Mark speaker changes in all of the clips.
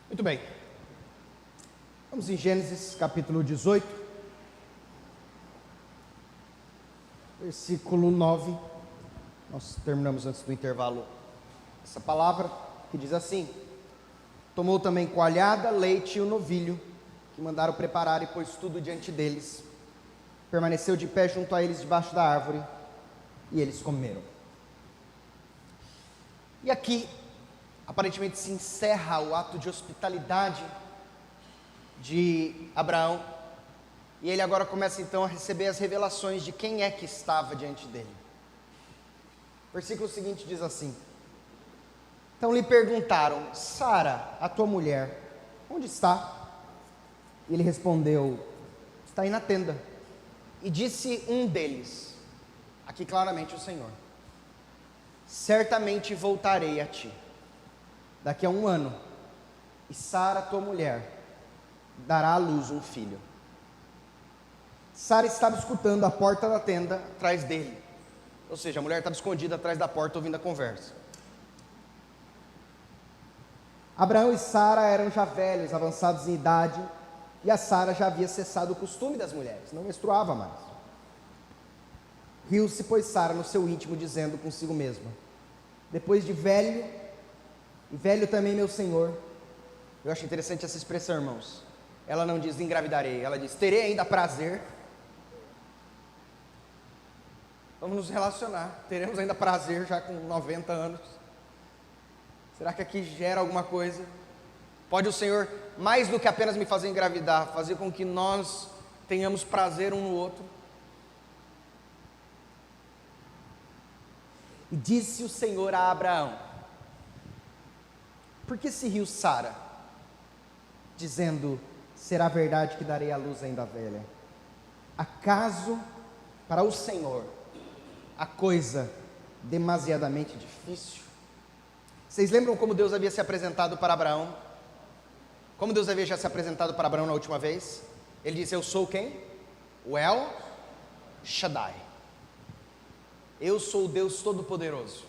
Speaker 1: Muito bem, vamos em Gênesis capítulo 18, versículo 9, nós terminamos antes do intervalo essa palavra, que diz assim: tomou também coalhada, leite e o novilho, que mandaram preparar e pôs tudo diante deles, permaneceu de pé junto a eles debaixo da árvore, e eles comeram. E aqui, aparentemente se encerra o ato de hospitalidade de Abraão, e ele agora começa então a receber as revelações de quem é que estava diante dele. O versículo seguinte diz assim: então lhe perguntaram: Sara, a tua mulher, onde está? E ele respondeu: está aí na tenda. E disse um deles, aqui claramente o Senhor: certamente voltarei a ti daqui a 1 ano, e Sara, tua mulher, dará à luz um filho. Sara estava escutando a porta da tenda atrás dele, ou seja, a mulher estava escondida atrás da porta ouvindo a conversa. Abraão e Sara eram já velhos, avançados em idade, e a Sara já havia cessado o costume das mulheres, não menstruava mais. Riu-se, pois, Sara no seu íntimo, dizendo consigo mesma: depois de velho, e velho também meu senhor. Eu acho interessante essa expressão, irmãos. Ela não diz engravidarei, ela diz terei ainda prazer. Vamos nos relacionar, teremos ainda prazer já com 90 anos. Será que aqui gera alguma coisa? Pode o Senhor, mais do que apenas me fazer engravidar, fazer com que nós tenhamos prazer um no outro? E disse o Senhor a Abraão: por que se riu Sara, dizendo: será verdade que darei à luz ainda velha? Acaso para o Senhor a coisa demasiadamente difícil? Vocês lembram como Deus havia se apresentado para Abraão? Como Deus havia já se apresentado para Abraão na última vez? Ele disse: eu sou quem? O El Shaddai. Eu sou o Deus Todo-Poderoso.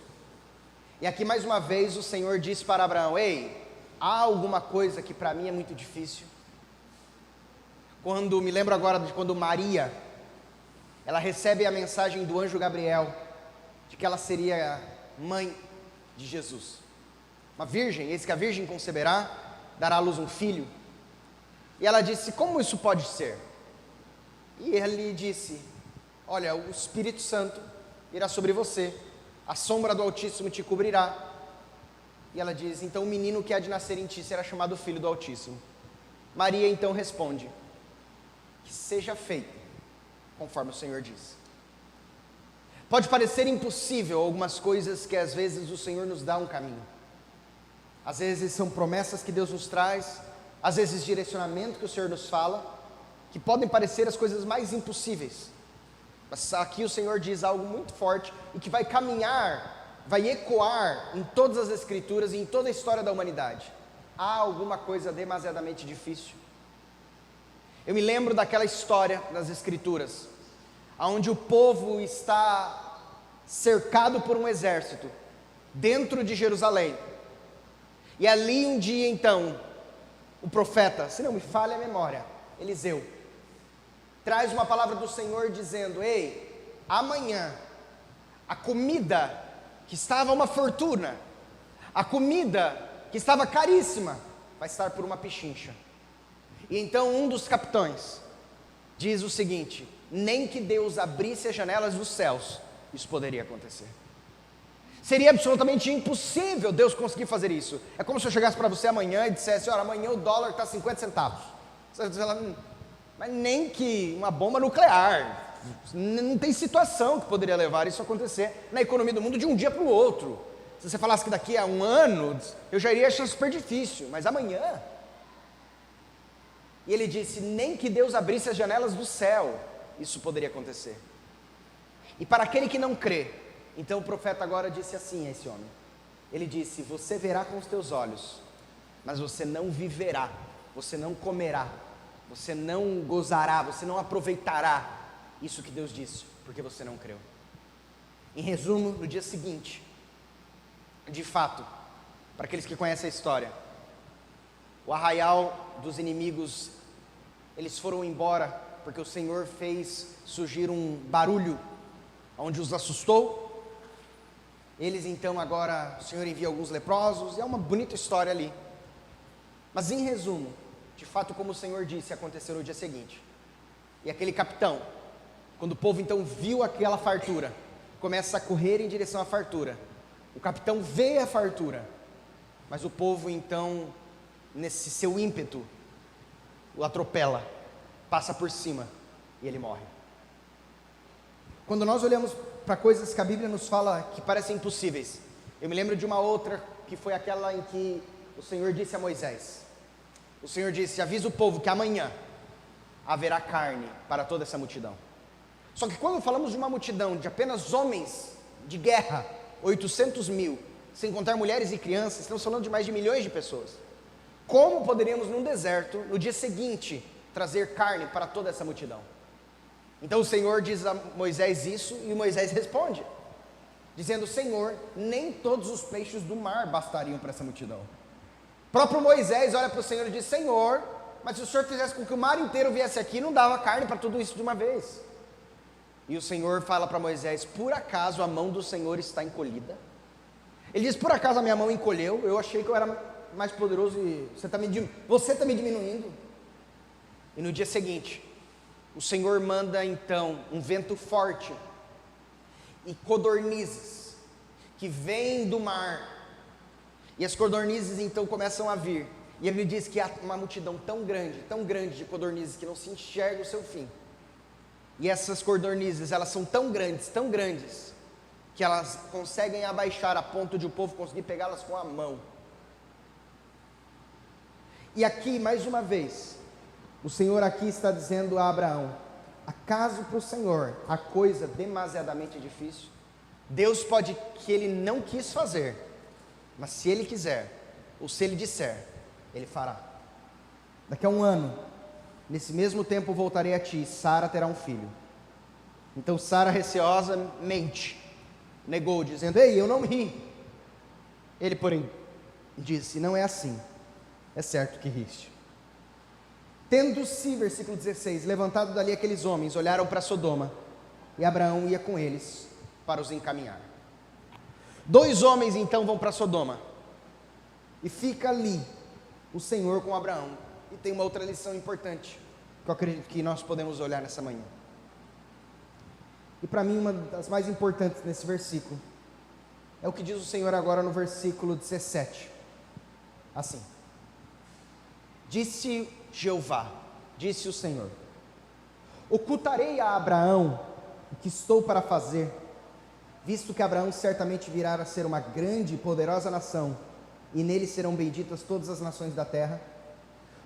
Speaker 1: E aqui mais uma vez o Senhor disse para Abraão: ei, há alguma coisa que para mim é muito difícil? Me lembro agora de quando Maria, ela recebe a mensagem do anjo Gabriel, de que ela seria mãe de Jesus. Uma virgem, eis que a virgem conceberá, dará à luz um filho. E ela disse: como isso pode ser? E ele disse: olha, o Espírito Santo irá sobre você, a sombra do Altíssimo te cobrirá. E ela diz: então o menino que há de nascer em ti será chamado Filho do Altíssimo. Maria então responde: que seja feito conforme o Senhor diz. Pode parecer impossível algumas coisas que às vezes o Senhor nos dá um caminho. Às vezes são promessas que Deus nos traz, às vezes direcionamento que o Senhor nos fala, que podem parecer as coisas mais impossíveis. Mas aqui o Senhor diz algo muito forte e que vai caminhar, vai ecoar em todas as Escrituras e em toda a história da humanidade. Há alguma coisa demasiadamente difícil? Eu me lembro daquela história das Escrituras, onde o povo está cercado por um exército, dentro de Jerusalém. E ali um dia então, o profeta, se não me falha a memória, Eliseu, traz uma palavra do Senhor dizendo: ei, amanhã, a comida que estava uma fortuna, a comida que estava caríssima, vai estar por uma pichincha. E então um dos capitães diz o seguinte: nem que Deus abrisse as janelas dos céus, isso poderia acontecer. Seria absolutamente impossível Deus conseguir fazer isso. É como se eu chegasse para você amanhã e dissesse: olha, amanhã o dólar está 50 centavos. Você vai dizer: mas nem que uma bomba nuclear, não tem situação que poderia levar isso a acontecer na economia do mundo de um dia para o outro. Se você falasse que daqui a 1 ano, eu já iria achar super difícil, mas amanhã. E ele disse: nem que Deus abrisse as janelas do céu, isso poderia acontecer. E para aquele que não crê, então o profeta agora disse assim a esse homem, ele disse: você verá com os teus olhos, mas você não viverá, você não comerá, você não gozará, você não aproveitará isso que Deus disse, porque você não creu. Em resumo, no dia seguinte, de fato, para aqueles que conhecem a história, o arraial dos inimigos, eles foram embora, porque o Senhor fez surgir um barulho, onde os assustou. Eles então agora, o Senhor envia alguns leprosos, e é uma bonita história ali. Mas em resumo, de fato, como o Senhor disse, aconteceu no dia seguinte. E aquele capitão, quando o povo então viu aquela fartura, começa a correr em direção à fartura. O capitão vê a fartura, mas o povo então, nesse seu ímpeto, o atropela, passa por cima e ele morre. Quando nós olhamos para coisas que a Bíblia nos fala que parecem impossíveis, eu me lembro de uma outra, que foi aquela em que o Senhor disse a Moisés, o Senhor disse: avisa o povo que amanhã haverá carne para toda essa multidão. Só que quando falamos de uma multidão de apenas homens de guerra, 800 mil, sem contar mulheres e crianças, estamos falando de mais de milhões de pessoas. Como poderíamos num deserto, no dia seguinte, trazer carne para toda essa multidão? Então o Senhor diz a Moisés isso, e Moisés responde, dizendo: Senhor, nem todos os peixes do mar bastariam para essa multidão. O próprio Moisés olha para o Senhor e diz: Senhor, mas se o Senhor fizesse com que o mar inteiro viesse aqui, não dava carne para tudo isso de uma vez. E o Senhor fala para Moisés: por acaso a mão do Senhor está encolhida? Ele diz: por acaso a minha mão encolheu? Eu achei que eu era mais poderoso e você está me diminuindo. E no dia seguinte, o Senhor manda então um vento forte e codornizes que vêm do mar, e as codornizes então começam a vir, e ele diz que há uma multidão tão grande de codornizes que não se enxerga o seu fim. E essas codornizes, elas são tão grandes, que elas conseguem abaixar a ponto de o povo conseguir pegá-las com a mão. E aqui, mais uma vez, o Senhor aqui está dizendo a Abraão: acaso para o Senhor a coisa demasiadamente difícil? Deus pode que Ele não quis fazer, mas se Ele quiser, ou se Ele disser, Ele fará. Daqui a 1 ano, nesse mesmo tempo voltarei a ti, Sara terá um filho. Então Sara, receosamente, negou, dizendo: ei, eu não ri. Ele, porém, disse: não é assim, é certo que riste. Tendo-se, versículo 16, levantado dali aqueles homens, olharam para Sodoma, e Abraão ia com eles para os encaminhar. 2 homens então vão para Sodoma, e fica ali o Senhor com Abraão. E tem uma outra lição importante, que eu acredito que nós podemos olhar nessa manhã. E para mim uma das mais importantes nesse versículo, é o que diz o Senhor agora no versículo 17, assim: disse Jeová, disse o Senhor: ocultarei a Abraão o que estou para fazer, visto que Abraão certamente virá a ser uma grande e poderosa nação, e nele serão benditas todas as nações da terra,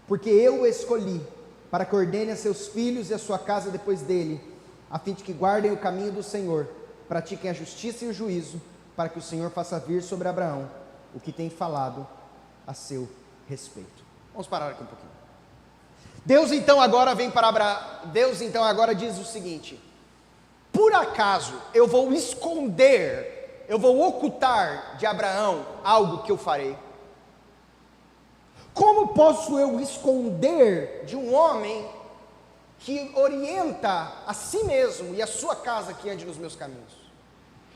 Speaker 1: porque eu o escolhi para que ordene a seus filhos e a sua casa depois dele, a fim de que guardem o caminho do Senhor, pratiquem a justiça e o juízo, para que o Senhor faça vir sobre Abraão o que tem falado a seu respeito. Vamos parar aqui um pouquinho. Deus então agora vem para Abraão. Deus então agora diz o seguinte: por acaso eu vou esconder, eu vou ocultar de Abraão algo que eu farei? Como posso eu esconder de um homem que orienta a si mesmo e a sua casa que ande nos meus caminhos?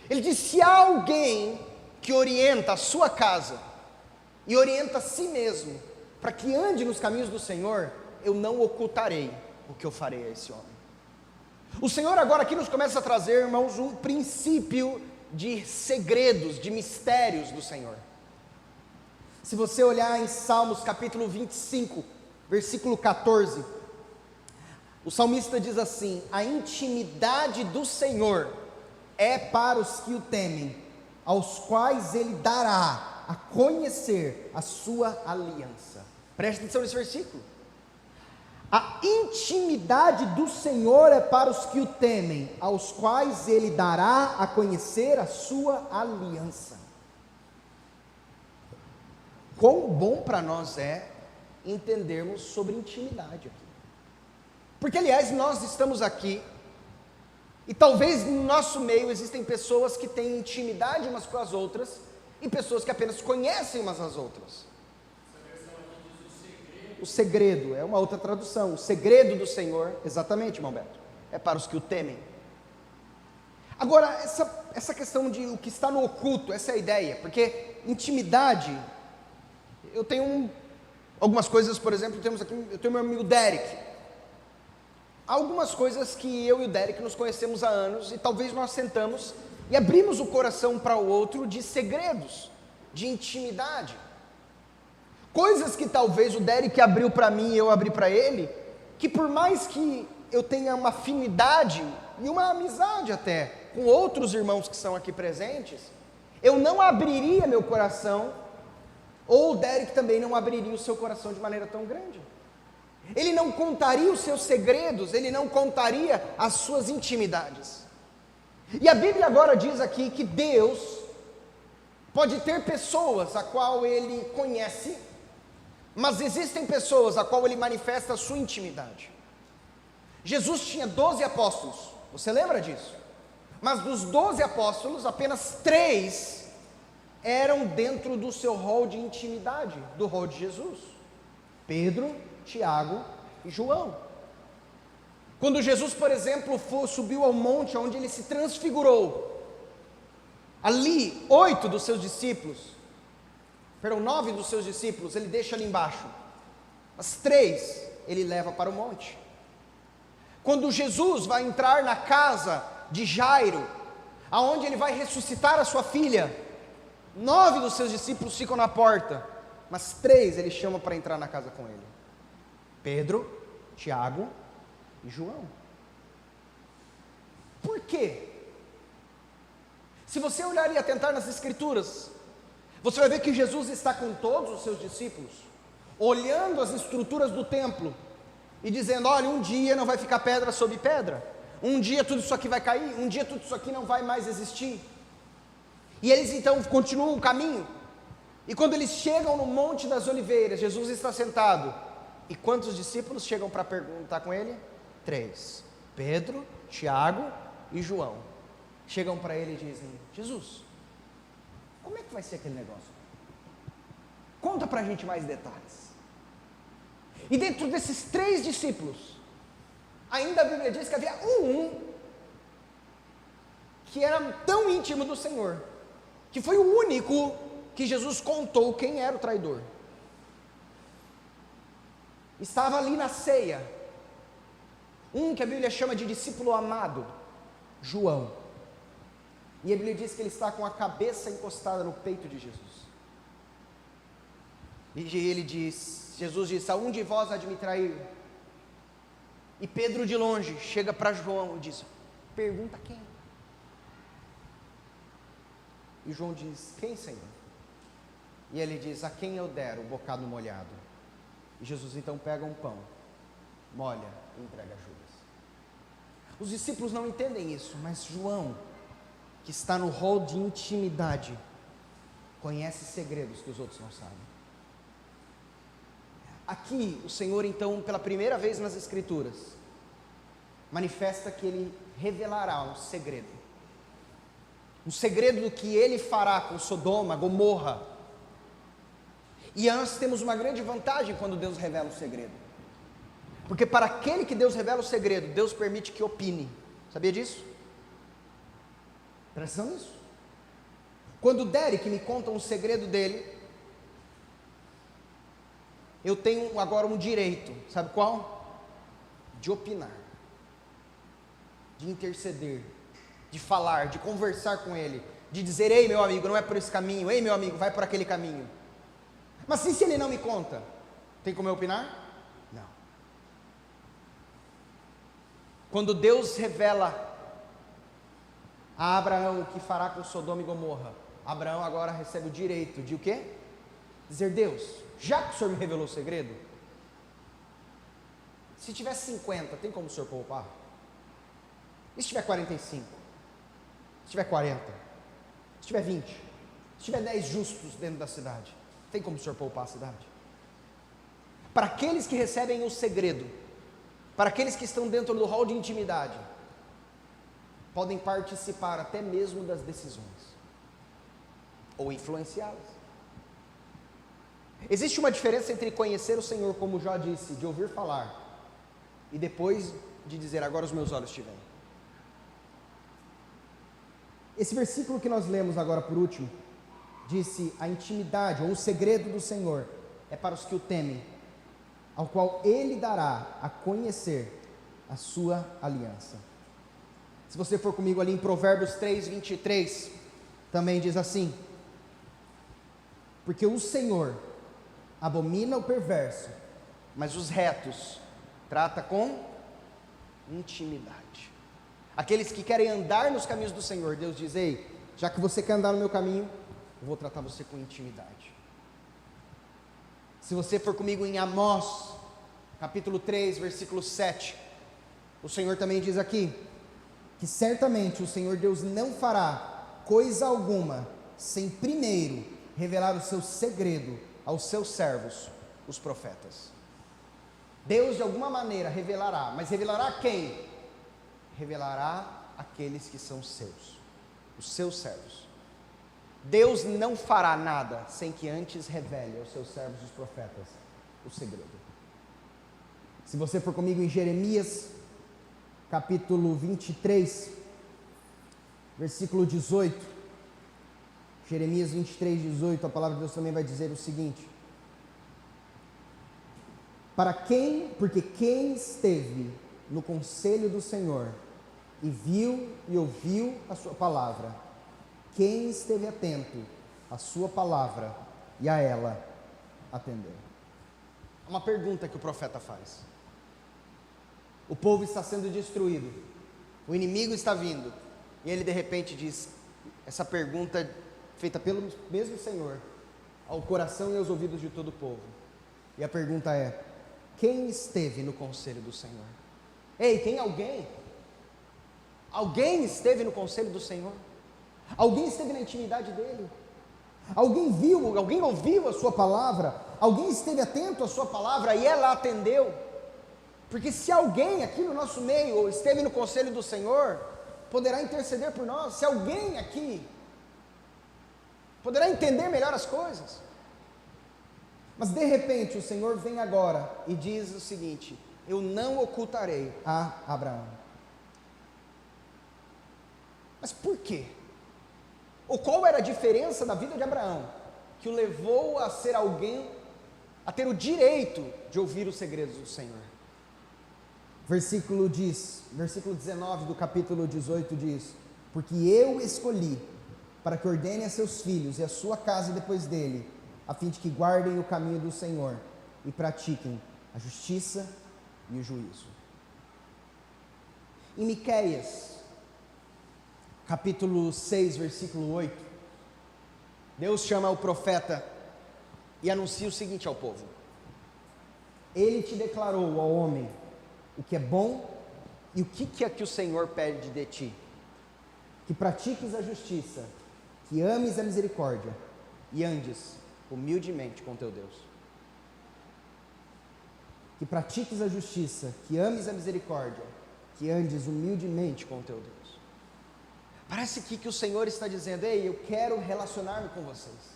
Speaker 1: Ele diz: se há alguém que orienta a sua casa e orienta a si mesmo para que ande nos caminhos do Senhor, eu não ocultarei o que eu farei a esse homem. O Senhor agora aqui nos começa a trazer, irmãos, um princípio de segredos, de mistérios do Senhor. Se você olhar em Salmos capítulo 25, versículo 14, o salmista diz assim: a intimidade do Senhor é para os que o temem, aos quais Ele dará a conhecer a sua aliança. Preste atenção nesse versículo. A intimidade do Senhor é para os que o temem, aos quais Ele dará a conhecer a sua aliança. Quão bom para nós é entendermos sobre intimidade aqui. Porque, aliás, nós estamos aqui, e talvez no nosso meio existem pessoas que têm intimidade umas com as outras, e pessoas que apenas conhecem umas às outras. o segredo, é uma outra tradução, o segredo do Senhor, exatamente, irmão Beto, é para os que o temem. Agora, essa questão de o que está no oculto, essa é a ideia, porque intimidade, eu tenho algumas coisas, por exemplo, eu tenho meu amigo Derek, há algumas coisas que eu e o Derek nos conhecemos há anos, e talvez nós sentamos e abrimos o coração para o outro de segredos, de intimidade, coisas que talvez o Derek abriu para mim e eu abri para ele, que por mais que eu tenha uma afinidade e uma amizade até com outros irmãos que são aqui presentes, eu não abriria meu coração, ou o Derek também não abriria o seu coração de maneira tão grande. Ele não contaria os seus segredos, ele não contaria as suas intimidades. E a Bíblia agora diz aqui que Deus pode ter pessoas a qual ele conhece, mas existem pessoas a qual ele manifesta a sua intimidade. Jesus tinha 12 apóstolos, você lembra disso? Mas dos 12 apóstolos, apenas 3 eram dentro do seu rol de intimidade, do rol de Jesus: Pedro, Tiago e João. Quando Jesus, por exemplo, subiu ao monte onde ele se transfigurou, ali 9 dos seus discípulos, ele deixa ali embaixo, mas 3 ele leva para o monte. Quando Jesus vai entrar na casa de Jairo, aonde ele vai ressuscitar a sua filha, 9 dos seus discípulos ficam na porta, mas 3 ele chama para entrar na casa com ele: Pedro, Tiago e João. Por quê? Se você olhar e atentar nas escrituras, você vai ver que Jesus está com todos os seus discípulos, olhando as estruturas do templo, e dizendo: olha, um dia não vai ficar pedra sobre pedra, um dia tudo isso aqui vai cair, um dia tudo isso aqui não vai mais existir. E eles então continuam o caminho, e quando eles chegam no Monte das Oliveiras, Jesus está sentado, e quantos discípulos chegam para perguntar com ele? 3, Pedro, Tiago e João, chegam para ele e dizem: Jesus, como é que vai ser aquele negócio? Conta para a gente mais detalhes. E dentro desses 3 discípulos, ainda a Bíblia diz que havia um que era tão íntimo do Senhor, que foi o único que Jesus contou quem era o traidor. Estava ali na ceia, um que a Bíblia chama de discípulo amado, João. E a Bíblia diz que ele está com a cabeça encostada no peito de Jesus. E ele diz, Jesus diz: a um de vós há de me trair. E Pedro de longe chega para João e diz: pergunta quem? E João diz: quem, Senhor? E ele diz: a quem eu der o bocado molhado. E Jesus então pega um pão, molha e entrega a Judas. Os discípulos não entendem isso, mas João, que está no rol de intimidade, conhece segredos que os outros não sabem. Aqui o Senhor então, pela primeira vez nas Escrituras, manifesta que Ele revelará um segredo do que Ele fará com Sodoma, Gomorra. E nós temos uma grande vantagem quando Deus revela o segredo, porque para aquele que Deus revela o segredo, Deus permite que opine. Sabia disso? Presta atenção nisso. Quando o Derek me conta um segredo dele, eu tenho agora um direito, sabe qual? De opinar, de interceder, de falar, de conversar com ele, de dizer: ei, meu amigo, não é por esse caminho, ei, meu amigo, vai por aquele caminho. Mas se ele não me conta, tem como eu opinar? Não. Quando Deus revela a Abraão o que fará com Sodoma e Gomorra, Abraão agora recebe o direito de o quê? Dizer: Deus, já que o Senhor me revelou o segredo, se tiver 50, tem como o Senhor poupar? E se tiver 45? Se tiver 40? Se tiver 20? Se tiver 10 justos dentro da cidade, tem como o Senhor poupar a cidade? Para aqueles que recebem o segredo, para aqueles que estão dentro do hall de intimidade, podem participar até mesmo das decisões, ou influenciá-las. Existe uma diferença entre conhecer o Senhor, como já disse, de ouvir falar, e depois de dizer, agora os meus olhos te veem. Esse versículo que nós lemos agora por último, disse, a intimidade ou o segredo do Senhor é para os que o temem, ao qual Ele dará a conhecer a sua aliança. Se você for comigo ali em Provérbios 3, 23, também diz assim, porque o Senhor abomina o perverso, mas os retos trata com intimidade. Aqueles que querem andar nos caminhos do Senhor, Deus diz, ei, já que você quer andar no meu caminho, eu vou tratar você com intimidade. Se você for comigo em Amós, capítulo 3, versículo 7, o Senhor também diz aqui, que certamente o Senhor Deus não fará coisa alguma, sem primeiro revelar o seu segredo aos seus servos, os profetas. Deus de alguma maneira revelará, mas revelará a quem? Revelará aqueles que são seus, os seus servos. Deus não fará nada sem que antes revele aos seus servos, os profetas, o segredo. Se você for comigo em Jeremias, capítulo 23, versículo 18, Jeremias 23, 18, a palavra de Deus também vai dizer o seguinte, porque quem esteve no conselho do Senhor, e viu e ouviu a sua palavra, quem esteve atento à sua palavra e a ela atendeu. Uma pergunta que o profeta faz. O povo está sendo destruído, o inimigo está vindo, e ele de repente diz, essa pergunta feita pelo mesmo Senhor, ao coração e aos ouvidos de todo o povo, e a pergunta é, quem esteve no conselho do Senhor? Ei, tem alguém? Alguém esteve no conselho do Senhor? Alguém esteve na intimidade dele? Alguém viu, alguém ouviu a sua palavra? Alguém esteve atento à sua palavra e ela atendeu? Porque se alguém aqui no nosso meio esteve no conselho do Senhor, poderá interceder por nós. Se alguém aqui poderá entender melhor as coisas. Mas de repente o Senhor vem agora e diz o seguinte, eu não ocultarei a Abraão. Mas por quê? Ou qual era a diferença da vida de Abraão, que o levou a ser alguém, a ter o direito de ouvir os segredos do Senhor? Versículo 19 do capítulo 18 diz, porque eu escolhi para que ordene a seus filhos e a sua casa depois dele, a fim de que guardem o caminho do Senhor e pratiquem a justiça e o juízo. Em Miqueias, capítulo 6, versículo 8, Deus chama o profeta e anuncia o seguinte ao povo, ele te declarou, ó homem, o que é bom e o que é que o Senhor pede de ti, que pratiques a justiça, que ames a misericórdia e andes humildemente com teu Deus. Que pratiques a justiça, que ames a misericórdia, que andes humildemente com teu Deus. Parece que o Senhor está dizendo, ei, eu quero relacionar-me com vocês.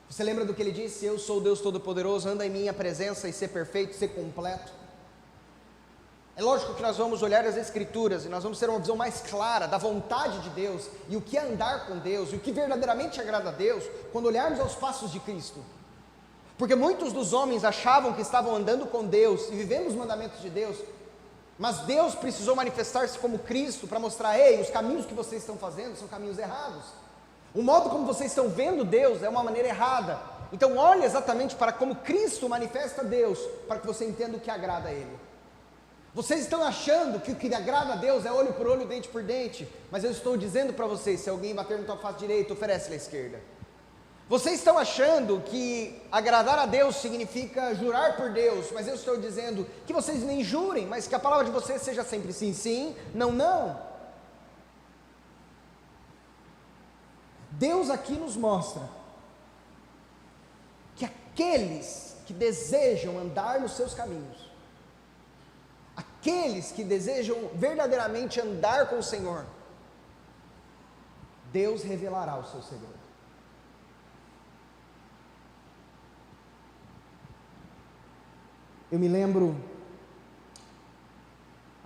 Speaker 1: Você lembra do que ele disse? Eu sou o Deus Todo-Poderoso, anda em minha presença e ser perfeito, ser completo. É lógico que nós vamos olhar as Escrituras e nós vamos ter uma visão mais clara da vontade de Deus e o que é andar com Deus e o que verdadeiramente agrada a Deus quando olharmos aos passos de Cristo. Porque muitos dos homens achavam que estavam andando com Deus e vivendo os mandamentos de Deus, mas Deus precisou manifestar-se como Cristo para mostrar, ei, os caminhos que vocês estão fazendo são caminhos errados. O modo como vocês estão vendo Deus é uma maneira errada. Então olhe exatamente para como Cristo manifesta Deus, para que você entenda o que agrada a Ele. Vocês estão achando que o que agrada a Deus é olho por olho, dente por dente, mas eu estou dizendo para vocês, se alguém bater na tua face direita, oferece-lhe a esquerda. Vocês estão achando que agradar a Deus significa jurar por Deus, mas eu estou dizendo que vocês nem jurem, mas que a palavra de vocês seja sempre sim, sim, não, não. Deus aqui nos mostra que aqueles que desejam andar nos seus caminhos, aqueles que desejam verdadeiramente andar com o Senhor, Deus revelará o seu segredo. Eu me lembro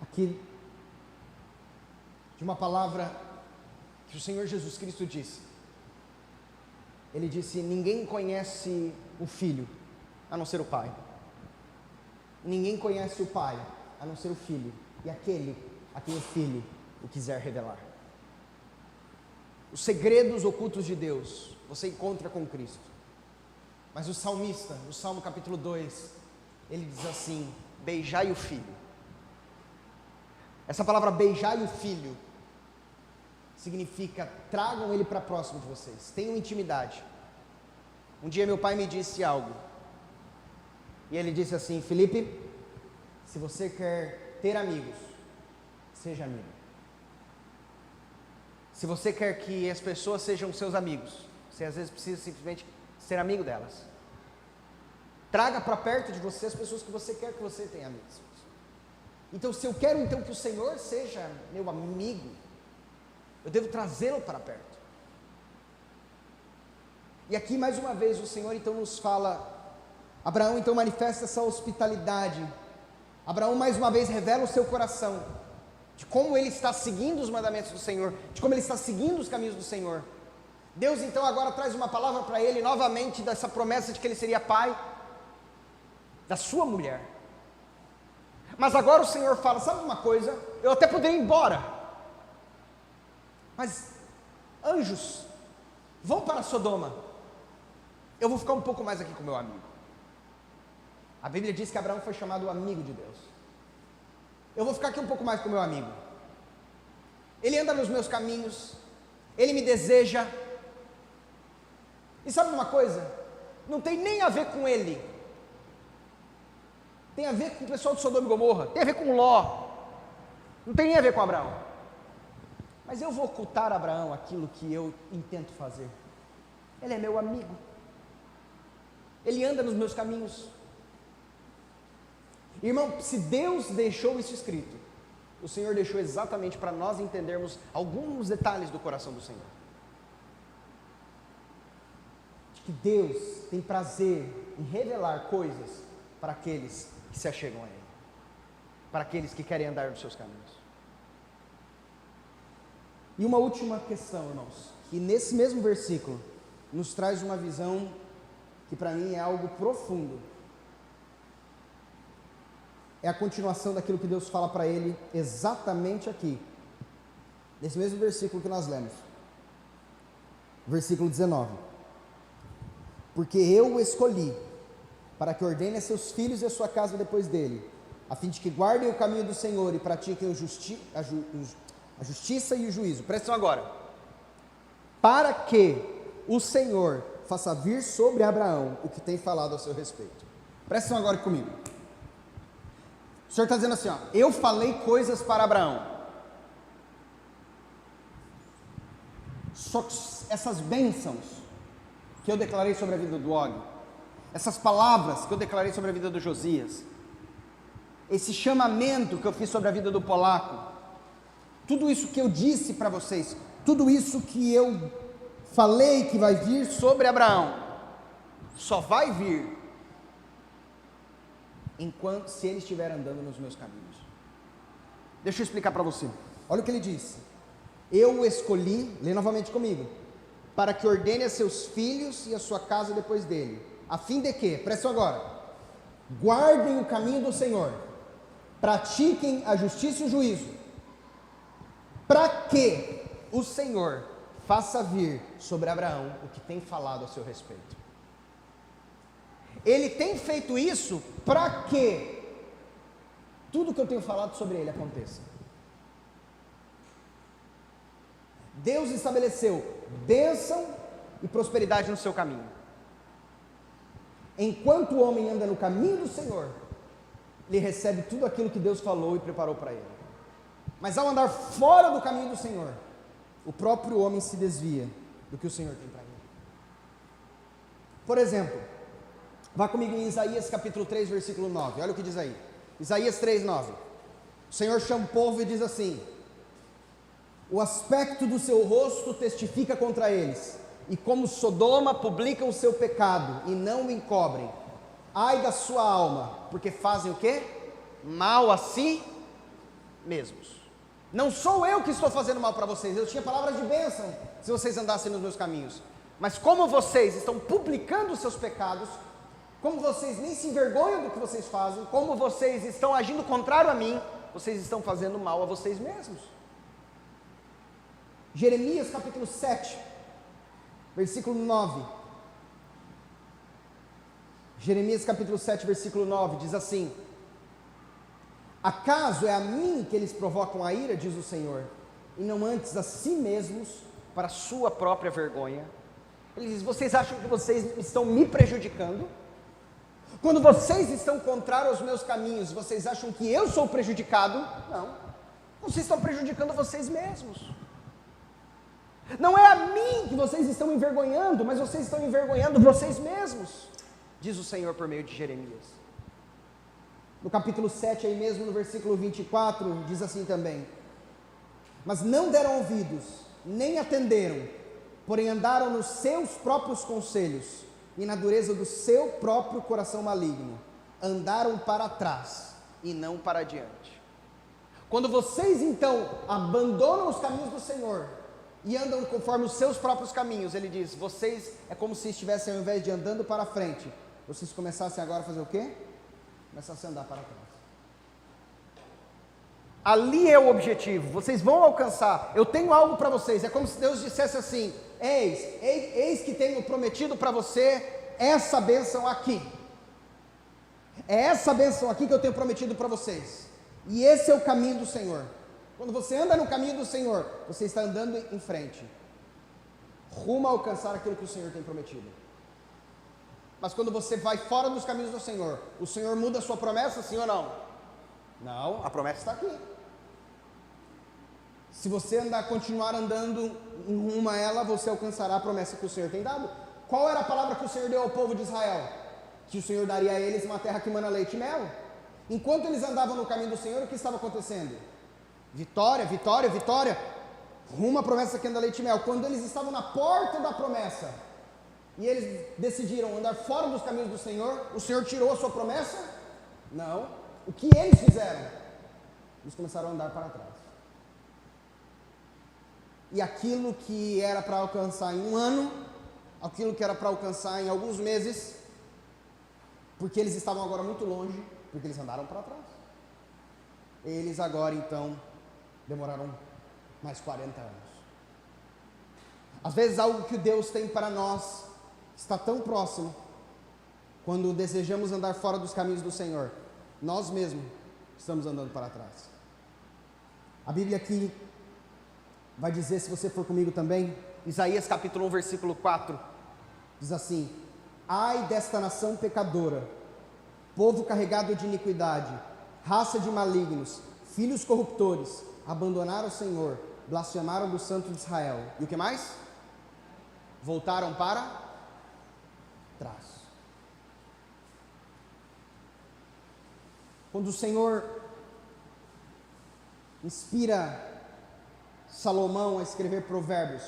Speaker 1: aqui de uma palavra que o Senhor Jesus Cristo disse. Ele disse: ninguém conhece o Filho a não ser o Pai. Ninguém conhece o Pai a não ser o Filho, e aquele a quem o Filho o quiser revelar. Os segredos ocultos de Deus você encontra com Cristo. Mas o salmista, no Salmo capítulo 2, ele diz assim: beijai o Filho. Essa palavra beijai o Filho significa tragam ele para próximo de vocês, tenham intimidade. Um dia meu pai me disse algo, e ele disse assim: Felipe, se você quer ter amigos, seja amigo. Se você quer que as pessoas sejam seus amigos, você às vezes precisa simplesmente ser amigo delas. Traga para perto de você as pessoas que você quer que você tenha amigos. Então, se eu quero então que o Senhor seja meu amigo, eu devo trazê-lo para perto. E aqui mais uma vez o Senhor então nos fala, Abraão então manifesta essa hospitalidade. Abraão mais uma vez revela o seu coração, de como ele está seguindo os mandamentos do Senhor, de como ele está seguindo os caminhos do Senhor. Deus então agora traz uma palavra para ele novamente, dessa promessa de que ele seria pai da sua mulher. Mas agora o Senhor fala: sabe uma coisa, eu até poderia ir embora, mas anjos vão para Sodoma, eu vou ficar um pouco mais aqui com meu amigo. A Bíblia diz que Abraão foi chamado amigo de Deus. Eu vou ficar aqui um pouco mais com meu amigo. Ele anda nos meus caminhos, ele me deseja. E sabe uma coisa? Não tem nem a ver com ele, tem a ver com o pessoal de Sodoma e Gomorra, tem a ver com Ló, não tem nem a ver com Abraão. Mas eu vou ocultar a Abraão aquilo que eu intento fazer. Ele é meu amigo, ele anda nos meus caminhos. Irmão, se Deus deixou isso escrito, o Senhor deixou exatamente para nós entendermos alguns detalhes do coração do Senhor. De que Deus tem prazer em revelar coisas para aqueles que se achegam a Ele, para aqueles que querem andar nos seus caminhos. E uma última questão, irmãos, que nesse mesmo versículo nos traz uma visão que para mim é algo profundo. É a continuação daquilo que Deus fala para ele exatamente aqui, nesse mesmo versículo que nós lemos, versículo 19: porque eu o escolhi para que ordene a seus filhos e a sua casa depois dele, a fim de que guardem o caminho do Senhor e pratiquem a justiça e o juízo. Prestem agora: para que o Senhor faça vir sobre Abraão o que tem falado a seu respeito. Prestem agora comigo. O Senhor está dizendo assim, ó: eu falei coisas para Abraão, só que essas bênçãos que eu declarei sobre a vida do Og, essas palavras que eu declarei sobre a vida do Josias, esse chamamento que eu fiz sobre a vida do Polaco, tudo isso que eu disse para vocês, tudo isso que eu falei que vai vir sobre Abraão, só vai vir enquanto, se ele estiver andando nos meus caminhos. Deixa eu explicar para você. Olha o que ele disse: eu o escolhi, lê novamente comigo, para que ordene a seus filhos e a sua casa depois dele, a fim de que, prestem agora, guardem o caminho do Senhor, pratiquem a justiça e o juízo, para que o Senhor faça vir sobre Abraão o que tem falado a seu respeito. Ele tem feito isso para que tudo que eu tenho falado sobre ele aconteça. Deus estabeleceu bênção e prosperidade no seu caminho. Enquanto o homem anda no caminho do Senhor, ele recebe tudo aquilo que Deus falou e preparou para ele. Mas ao andar fora do caminho do Senhor, o próprio homem se desvia do que o Senhor tem para ele. Por exemplo, vá comigo em Isaías capítulo 3, versículo 9, olha o que diz aí, Isaías 3, 9, o Senhor chama o povo e diz assim: o aspecto do seu rosto testifica contra eles, e como Sodoma publicam o seu pecado, e não o encobrem, ai da sua alma, porque fazem o quê? Mal a si mesmos. Não sou eu que estou fazendo mal para vocês, eu tinha palavras de bênção se vocês andassem nos meus caminhos, mas como vocês estão publicando os seus pecados, como vocês nem se envergonham do que vocês fazem, como vocês estão agindo contrário a mim, vocês estão fazendo mal a vocês mesmos. Jeremias capítulo 7, versículo 9. Jeremias capítulo 7, versículo 9, diz assim: acaso é a mim que eles provocam a ira, diz o Senhor, e não antes a si mesmos, para a sua própria vergonha? Ele diz: vocês acham que vocês estão me prejudicando? Quando vocês estão contrários aos meus caminhos, vocês acham que eu sou prejudicado? Não, vocês estão prejudicando vocês mesmos. Não é a mim que vocês estão envergonhando, mas vocês estão envergonhando vocês mesmos, diz o Senhor por meio de Jeremias. No capítulo 7, aí mesmo no versículo 24, diz assim também: mas não deram ouvidos, nem atenderam, porém andaram nos seus próprios conselhos, e na dureza do seu próprio coração maligno, andaram para trás, e não para adiante. Quando vocês então abandonam os caminhos do Senhor, e andam conforme os seus próprios caminhos, ele diz, vocês é como se estivessem, ao invés de andando para frente, vocês começassem agora a fazer o quê? Começassem a andar para trás. Ali é o objetivo, vocês vão alcançar, eu tenho algo para vocês, é como se Deus dissesse assim: eis que tenho prometido para você essa bênção aqui, é essa bênção aqui que eu tenho prometido para vocês, e esse é o caminho do Senhor. Quando você anda no caminho do Senhor, você está andando em frente, rumo a alcançar aquilo que o Senhor tem prometido. Mas quando você vai fora dos caminhos do Senhor, o Senhor muda a sua promessa, sim ou não? Não, a promessa está aqui. Se você continuar andando rumo a ela, você alcançará a promessa que o Senhor tem dado. Qual era a palavra que o Senhor deu ao povo de Israel? Que o Senhor daria a eles uma terra que mana leite e mel. Enquanto eles andavam no caminho do Senhor, o que estava acontecendo? Vitória, vitória, vitória, rumo à promessa que anda leite e mel. Quando eles estavam na porta da promessa, e eles decidiram andar fora dos caminhos do Senhor, o Senhor tirou a sua promessa? Não. O que eles fizeram? Eles começaram a andar para trás. E aquilo que era para alcançar em um ano, aquilo que era para alcançar em alguns meses, porque eles estavam agora muito longe, porque eles andaram para trás. Eles agora então demoraram mais 40 anos. Às vezes algo que Deus tem para nós está tão próximo, quando desejamos andar fora dos caminhos do Senhor, nós mesmos estamos andando para trás. A Bíblia aqui vai dizer, se você for comigo também, Isaías capítulo 1, versículo 4, diz assim: ai desta nação pecadora, povo carregado de iniquidade, raça de malignos, filhos corruptores, abandonaram o Senhor, blasfemaram do Santo de Israel. E o que mais? Voltaram para trás. Quando o Senhor inspira Salomão a escrever Provérbios,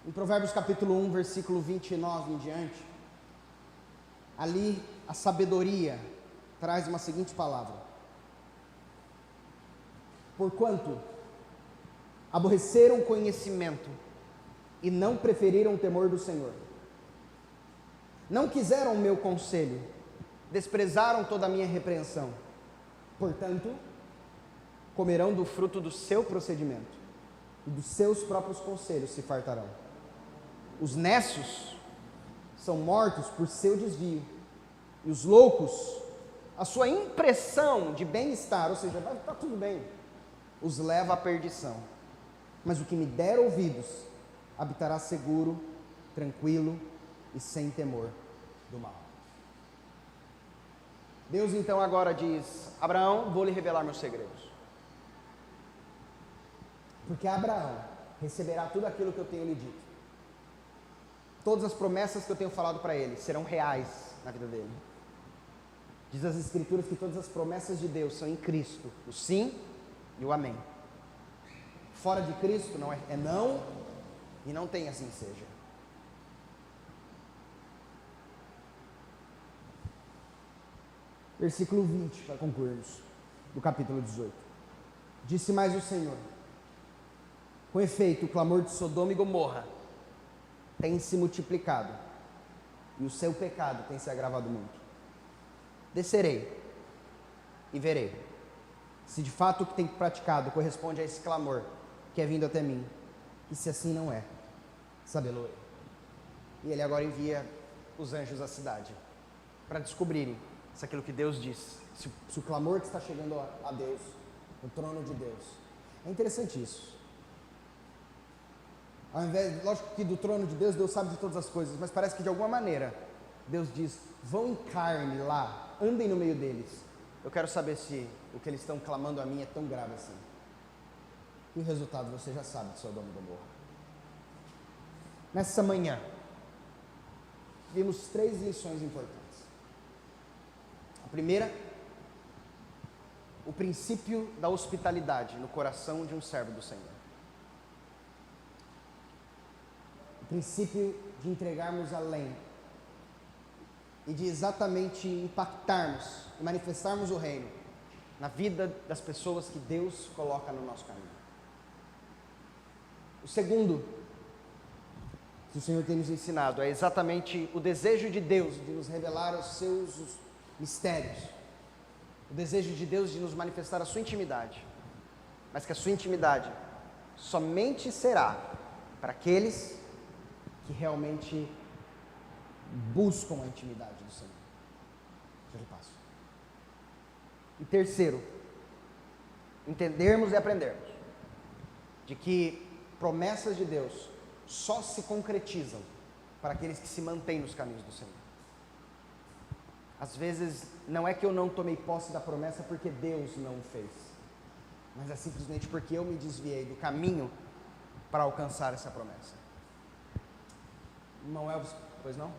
Speaker 1: em Provérbios capítulo 1, versículo 29 em diante, ali a sabedoria traz uma seguinte palavra: porquanto aborreceram o conhecimento e não preferiram o temor do Senhor, não quiseram o meu conselho, desprezaram toda a minha repreensão, portanto, comerão do fruto do seu procedimento, e dos seus próprios conselhos se fartarão. Os nécios são mortos por seu desvio, e os loucos, a sua impressão de bem-estar, ou seja, vai estar tudo bem, os leva à perdição. Mas o que me der ouvidos, habitará seguro, tranquilo e sem temor do mal. Deus então agora diz: Abraão, vou lhe revelar meus segredos. Porque Abraão receberá tudo aquilo que eu tenho lhe dito. Todas as promessas que eu tenho falado para ele serão reais na vida dele. Diz as Escrituras que todas as promessas de Deus são em Cristo, o sim e o amém. Fora de Cristo não é não, e não tem assim seja. Versículo 20, para concluirmos, do capítulo 18. Disse mais o Senhor: com efeito, o clamor de Sodoma e Gomorra tem se multiplicado, e o seu pecado tem se agravado muito. Descerei e verei se de fato o que tem praticado corresponde a esse clamor que é vindo até mim, e se assim não é, sabê-lo-ei. E ele agora envia os anjos à cidade para descobrirem se aquilo que Deus disse, se o clamor que está chegando a Deus, no trono de Deus. É interessante isso. Ao invés, lógico que do trono de Deus, Deus sabe de todas as coisas, mas parece que de alguma maneira Deus diz: vão em carne lá, andem no meio deles. Eu quero saber se o que eles estão clamando a mim é tão grave assim. E o resultado você já sabe de Sodoma e Gomorra. Nessa manhã, vimos 3 lições importantes. A primeira, o princípio da hospitalidade no coração de um servo do Senhor. O princípio de entregarmos além e de exatamente impactarmos e manifestarmos o reino na vida das pessoas que Deus coloca no nosso caminho. O segundo que o Senhor tem nos ensinado é exatamente o desejo de Deus de nos revelar os seus mistérios, o desejo de Deus de nos manifestar a sua intimidade, mas que a sua intimidade somente será para aqueles que realmente buscam a intimidade do Senhor. Já lhe passo. E terceiro, entendermos e aprendermos de que promessas de Deus só se concretizam para aqueles que se mantêm nos caminhos do Senhor. Às vezes, não é que eu não tomei posse da promessa porque Deus não o fez, mas é simplesmente porque eu me desviei do caminho para alcançar essa promessa. Irmão Elvis, pois não?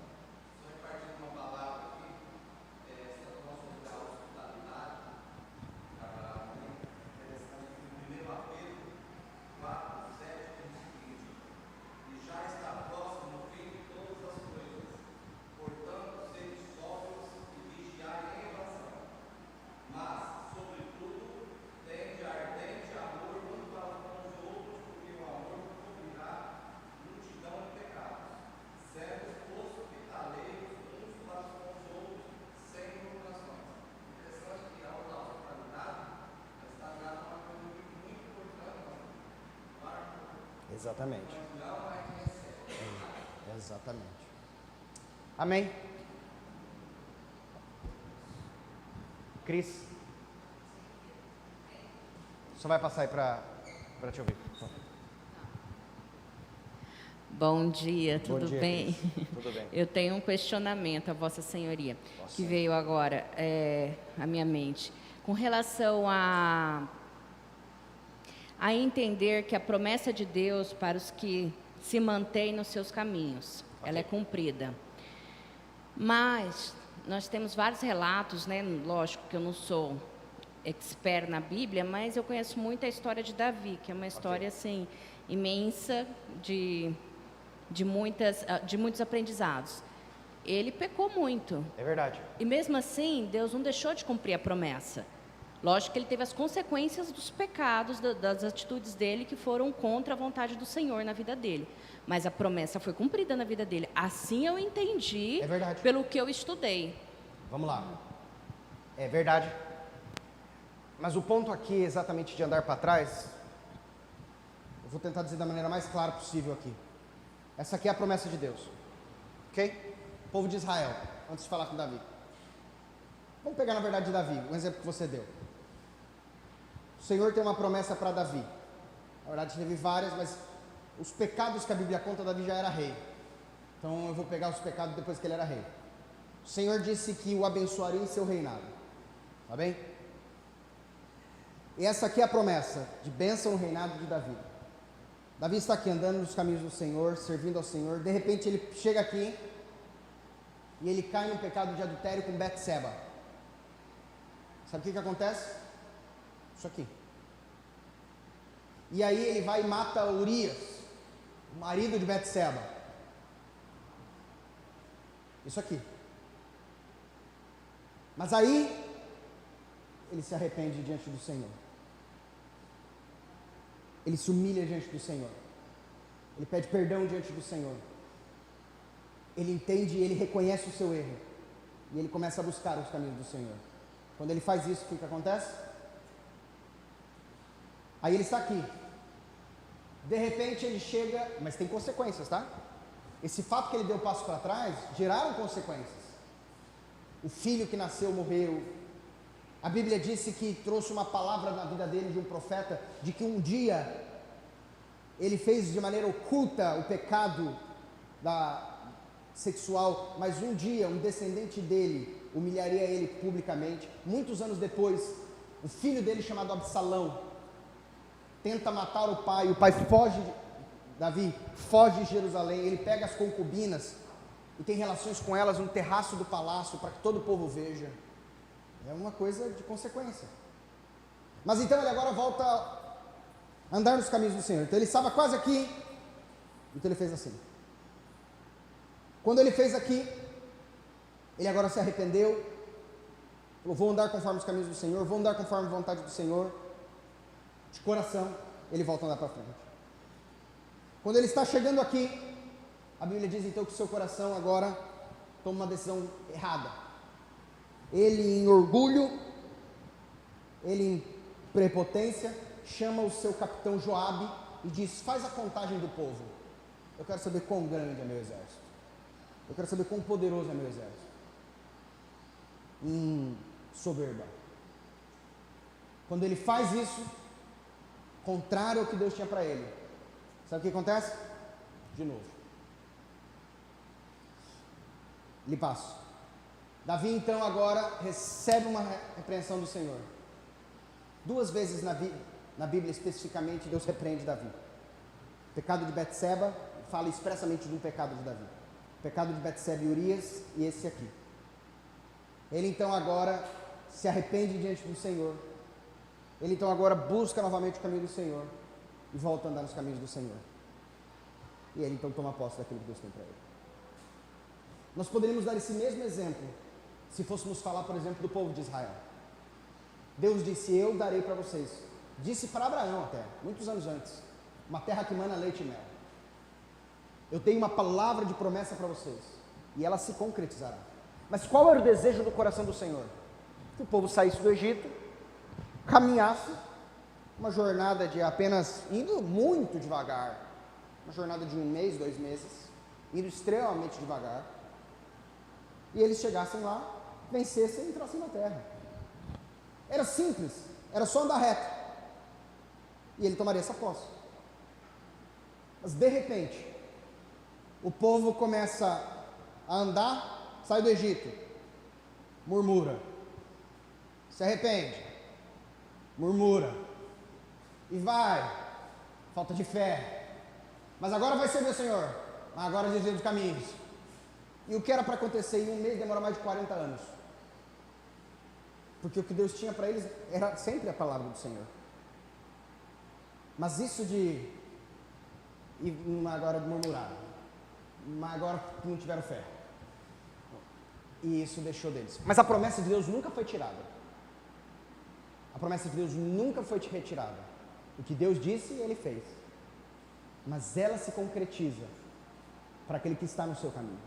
Speaker 1: Exatamente. Exatamente. Amém? Cris? Só vai passar aí para te ouvir.
Speaker 2: Bom dia, tudo bem?
Speaker 1: Tudo bem.
Speaker 2: Eu tenho um questionamento a Vossa Senhoria, que veio agora à minha mente, com relação a entender que a promessa de Deus para os que se mantêm nos seus caminhos, ela é cumprida. Mas nós temos vários relatos, né? Lógico que eu não sou expert na Bíblia, mas eu conheço muito a história de Davi, que é uma história assim imensa de muitos aprendizados. Ele pecou muito.
Speaker 1: É verdade.
Speaker 2: E mesmo assim, Deus não deixou de cumprir a promessa. Lógico que ele teve as consequências dos pecados, das atitudes dele que foram contra a vontade do Senhor na vida dele. Mas a promessa foi cumprida na vida dele. Assim eu entendi,
Speaker 1: É verdade.
Speaker 2: pelo que eu estudei.
Speaker 1: Vamos lá. É verdade. Mas o ponto aqui, exatamente de andar para trás, eu vou tentar dizer da maneira mais clara possível aqui. Essa aqui é a promessa de Deus. Ok? Povo de Israel, antes de falar com Davi. Vamos pegar na verdade de Davi, um exemplo que você deu. O Senhor tem uma promessa para Davi. Na verdade teve várias, mas os pecados que a Bíblia conta, Davi já era rei. Então eu vou pegar os pecados depois que ele era rei. O Senhor disse que o abençoaria em seu reinado. Tá bem? E essa aqui é a promessa de bênção no reinado de Davi. Davi está aqui andando nos caminhos do Senhor, servindo ao Senhor. De repente ele chega aqui e ele cai num pecado de adultério com Betseba. Sabe o que acontece? Isso aqui. E aí ele vai e mata Urias, o marido de Betseba. Isso aqui. Mas aí ele se arrepende diante do Senhor. Ele se humilha diante do Senhor. Ele pede perdão diante do Senhor. Ele entende e ele reconhece o seu erro. E ele começa a buscar os caminhos do Senhor. Quando ele faz isso, o que acontece? Aí ele está aqui. De repente ele chega, mas tem consequências, tá? Esse fato que ele deu passo para trás, geraram consequências. O filho que nasceu morreu. A Bíblia disse que trouxe uma palavra na vida dele de um profeta, de que um dia ele fez de maneira oculta o pecado sexual, mas um dia um descendente dele humilharia ele publicamente. Muitos anos depois, o filho dele, chamado Absalão, tenta matar o pai foge, Davi foge de Jerusalém, ele pega as concubinas e tem relações com elas no terraço do palácio, para que todo o povo veja. É uma coisa de consequência. Mas então ele agora volta a andar nos caminhos do Senhor. Então ele estava quase aqui, então ele fez assim. Quando ele fez aqui, ele agora se arrependeu, falou, vou andar conforme os caminhos do Senhor, vou andar conforme a vontade do Senhor. De coração, ele volta a andar para frente. Quando ele está chegando aqui, a Bíblia diz então que o seu coração agora toma uma decisão errada. Ele, em orgulho, ele em prepotência, chama o seu capitão Joabe e diz, faz a contagem do povo. Eu quero saber quão grande é meu exército. Eu quero saber quão poderoso é meu exército. Soberba. Quando ele faz isso, contrário ao que Deus tinha para ele, sabe o que acontece? De novo, lhe passo. Davi então agora recebe uma repreensão do Senhor. 2 vezes na Bíblia especificamente Deus repreende Davi. O pecado de Betseba, fala expressamente de um pecado de Davi. O pecado de Betseba e Urias, e esse aqui. Ele então agora se arrepende diante do Senhor. Ele então agora busca novamente o caminho do Senhor e volta a andar nos caminhos do Senhor. E ele então toma posse daquilo que Deus tem para ele. Nós poderíamos dar esse mesmo exemplo se fôssemos falar, por exemplo, do povo de Israel. Deus disse, eu darei para vocês. Disse para Abraão até, muitos anos antes, uma terra que mana leite e mel. Eu tenho uma palavra de promessa para vocês, e ela se concretizará. Mas qual era o desejo do coração do Senhor? Que o povo saísse do Egito, caminhasse, uma jornada de apenas, indo muito devagar, uma jornada de 1 mês, 2 meses, indo extremamente devagar, e eles chegassem lá, vencessem e entrassem na terra. Era simples, era só andar reto, e ele tomaria essa posse. Mas de repente, o povo começa a andar, sai do Egito, murmura, se arrepende, murmura, e vai, falta de fé, mas agora vai servir o Senhor, mas agora desvia dos caminhos. E o que era para acontecer em 1 mês demora mais de 40 anos, porque o que Deus tinha para eles era sempre a palavra do Senhor. Mas isso de agora murmurar, mas agora não tiveram fé, e isso deixou deles. Mas a promessa de Deus nunca foi tirada. A promessa de Deus nunca foi retirada. O que Deus disse, Ele fez. Mas ela se concretiza para aquele que está no seu caminho.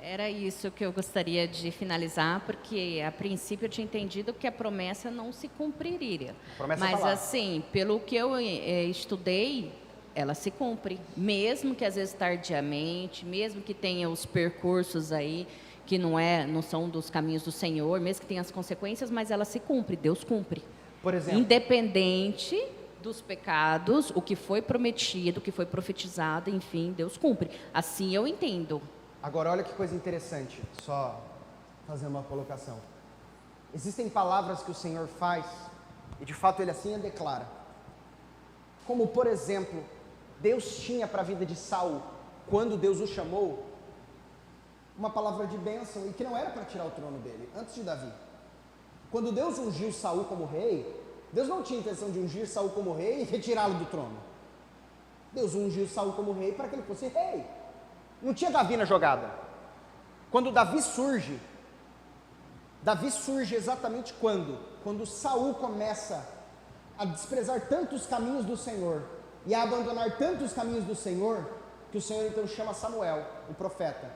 Speaker 2: Era isso que eu gostaria de finalizar, porque a princípio eu tinha entendido que a promessa não se cumpriria. Mas assim, pelo que eu estudei, ela se cumpre, mesmo que às vezes tardiamente, mesmo que tenha os percursos aí que não são dos caminhos do Senhor, mesmo que tenha as consequências, mas ela se cumpre, Deus cumpre.
Speaker 1: Por exemplo,
Speaker 2: independente dos pecados, o que foi prometido, o que foi profetizado, enfim, Deus cumpre. Assim eu entendo.
Speaker 1: Agora olha que coisa interessante, só fazer uma colocação. Existem palavras que o Senhor faz, e de fato Ele assim a declara. Como por exemplo, Deus tinha para a vida de Saul, quando Deus o chamou, uma palavra de bênção, e que não era para tirar o trono dele, antes de Davi. Quando Deus ungiu Saul como rei, Deus não tinha intenção de ungir Saul como rei e retirá-lo do trono. Deus ungiu Saul como rei para que ele fosse rei. Não tinha Davi na jogada. Quando Davi surge, Davi surge exatamente quando? Quando Saul começa a desprezar tanto os caminhos do Senhor e a abandonar tanto os caminhos do Senhor, que o Senhor então chama Samuel, o profeta,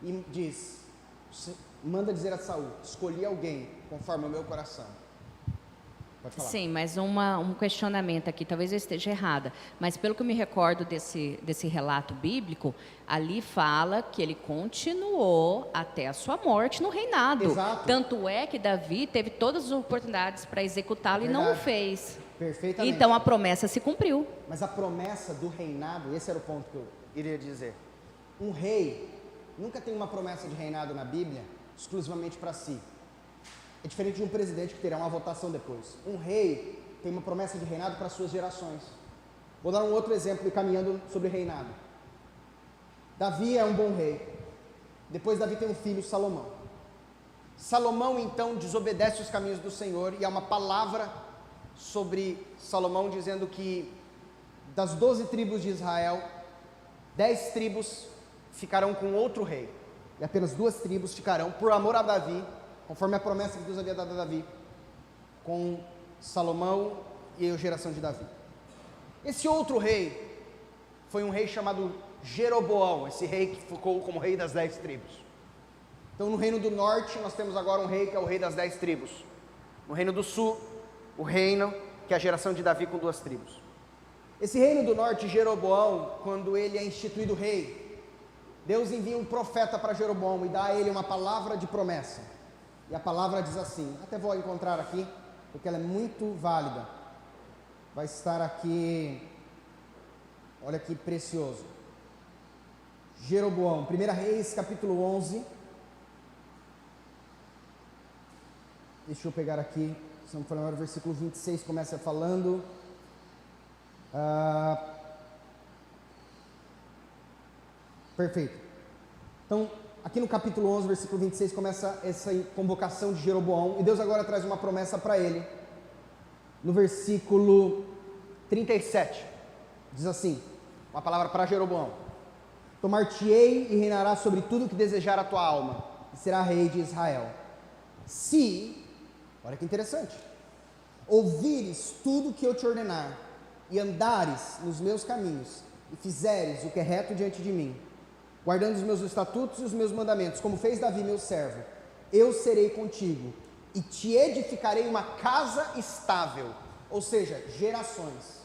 Speaker 1: e diz, manda dizer a Saul, escolhi alguém conforme o meu coração. Pode falar.
Speaker 2: Sim, mas um questionamento aqui, talvez eu esteja errada, mas pelo que eu me recordo desse relato bíblico, ali fala que ele continuou até a sua morte no reinado.
Speaker 1: Exato.
Speaker 2: Tanto é que Davi teve todas as oportunidades para executá-lo e não o fez.
Speaker 1: Perfeitamente.
Speaker 2: Então a promessa se cumpriu.
Speaker 1: Mas a promessa do reinado, esse era o ponto que eu iria dizer. Um rei nunca tem uma promessa de reinado na Bíblia exclusivamente para si. É diferente de um presidente que terá uma votação depois. Um rei tem uma promessa de reinado para suas gerações. Vou dar um outro exemplo, caminhando sobre reinado. Davi é um bom rei. Depois Davi tem um filho, Salomão. Salomão então desobedece os caminhos do Senhor e há uma palavra sobre Salomão dizendo que das 12 tribos de Israel, 10 tribos ficarão com outro rei. E apenas 2 tribos ficarão, por amor a Davi, conforme a promessa que Deus havia dado a Davi, com Salomão e a geração de Davi. Esse outro rei foi um rei chamado Jeroboão, esse rei que ficou como rei das 10 tribos. Então no reino do norte nós temos agora um rei que é o rei das 10 tribos. No reino do sul, o reino que é a geração de Davi com 2 tribos. Esse reino do norte, Jeroboão, quando ele é instituído rei, Deus envia um profeta para Jeroboão e dá a ele uma palavra de promessa. E a palavra diz assim, até vou encontrar aqui, porque ela é muito válida. Vai estar aqui, olha que precioso. Jeroboão, 1 Reis, capítulo 11. Deixa eu pegar aqui, se não for lembrar, o versículo 26 começa falando. Perfeito. Então, aqui no capítulo 11, versículo 26, começa essa convocação de Jeroboão, e Deus agora traz uma promessa para ele. No versículo 37, diz assim, uma palavra para Jeroboão: tomar-te-ei e reinará sobre tudo que desejar a tua alma, e será rei de Israel. Se, olha que interessante, ouvires tudo que eu te ordenar, e andares nos meus caminhos, e fizeres o que é reto diante de mim, guardando os meus estatutos e os meus mandamentos, como fez Davi meu servo, eu serei contigo, e te edificarei uma casa estável, ou seja, gerações,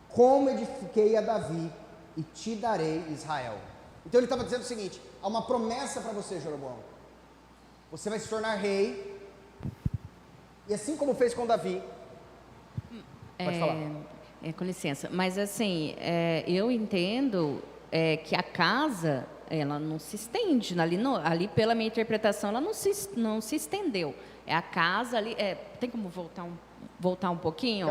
Speaker 1: como edifiquei a Davi, e te darei Israel. Então ele estava dizendo o seguinte, há uma promessa para você, Jeroboão, você vai se tornar rei, e assim como fez com Davi, pode falar.
Speaker 2: Com licença, mas assim, eu entendo que a casa, ela não se estende, ali pela minha interpretação, ela não se estendeu. É a casa ali, tem como voltar um pouquinho?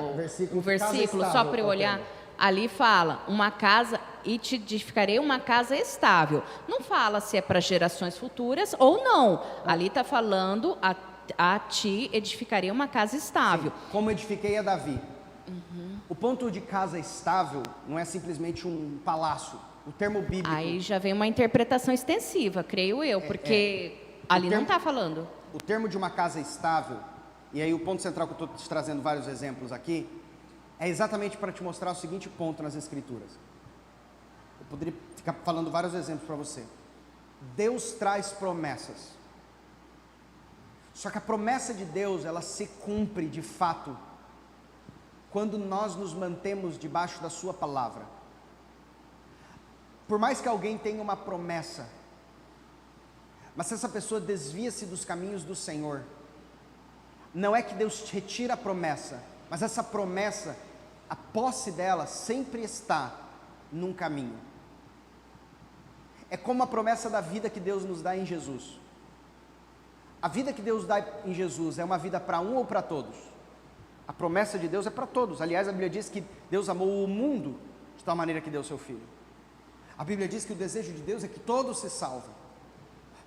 Speaker 2: O versículo só para eu olhar. Ali fala, uma casa, e te edificarei uma casa estável. Não fala se é para gerações futuras ou não. Ali está falando, a ti edificarei uma casa estável.
Speaker 1: Sim, como edifiquei a Davi. Uhum. O ponto de casa estável não é simplesmente um palácio. O termo bíblico...
Speaker 2: Aí já vem uma interpretação extensiva, creio eu, porque ali não está falando.
Speaker 1: O termo de uma casa estável, e aí o ponto central que eu estou te trazendo vários exemplos aqui, é exatamente para te mostrar o seguinte ponto nas Escrituras. Eu poderia ficar falando vários exemplos para você. Deus traz promessas. Só que a promessa de Deus, ela se cumpre de fato quando nós nos mantemos debaixo da sua palavra. Por mais que alguém tenha uma promessa, mas se essa pessoa desvia-se dos caminhos do Senhor, não é que Deus retira a promessa, mas essa promessa, a posse dela sempre está num caminho. É como a promessa da vida que Deus nos dá em Jesus. A vida que Deus dá em Jesus é uma vida para um ou para todos? A promessa de Deus é para todos. Aliás, a Bíblia diz que Deus amou o mundo de tal maneira que deu seu Filho. A Bíblia diz que o desejo de Deus é que todos se salvem.